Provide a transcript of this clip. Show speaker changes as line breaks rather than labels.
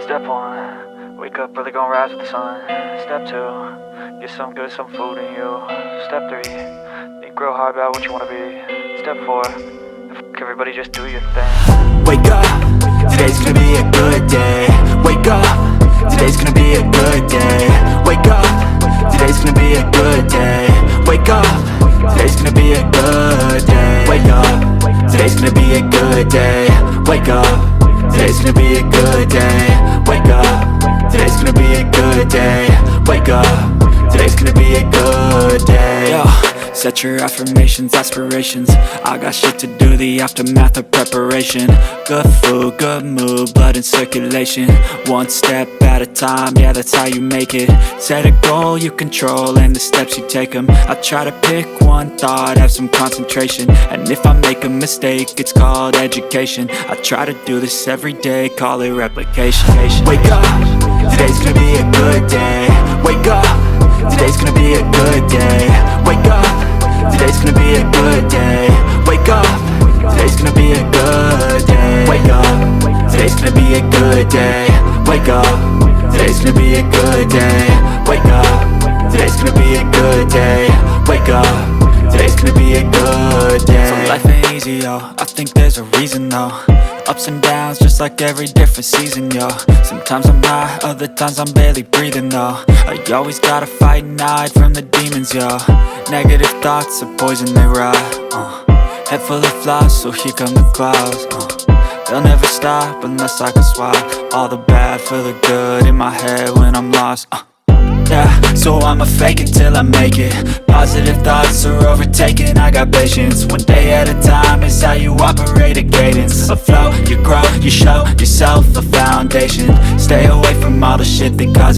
Step one, wake up early, gonna rise with the sun. Step two, get some good, some food in you. Step three, think real hard about what you wanna be. Step four, fuck everybody, just do your thing.
Wake up, today's gonna be a good day. Wake up, today's gonna be a good day. Wake up, today's gonna be a good day. Wake up, today's gonna be a good day. Wake up, today's gonna be a good day. Wake up, today's gonna be a good day. Wake up, today's gonna be a good day. Wake up, today's gonna be a good day. Yo, set your affirmations, aspirations. I got shit to do, the aftermath of preparation. Good food, good mood, blood in circulation. One step at a time, yeah, that's how you make it. Set a goal you control and the steps you take them. I try to pick one thought, have some concentration. And if I make a mistake, it's called education. I try to do this every day, call it replication. Wake up, today's gonna be a good day. Wake up, today's gonna be a good day. Wake up, today's gonna be a good day. Wake up, today's gonna be a good day. Wake up, today's gonna be a good day. Wake up, today's gonna be a good day. Wake up, today's gonna be a good day. Wake up, today's gonna be a good day. So life ain't easy, yo, I think there's a reason though. Ups and downs, just like every different season, yo. Sometimes I'm high, other times I'm barely breathing, though. I always gotta fight and hide from the demons, yo. Negative thoughts are poison, they rot. Head full of flies, so here come the clouds. They'll never stop unless I can swap all the bad for the good in my head when I'm lost. Yeah, so I'ma fake it till I make it. Positive thoughts are overtaken, I got patience. One day at a time is how you operate a cadence. A flow, you grow, you show yourself a foundation. Stay away from all the shit that causes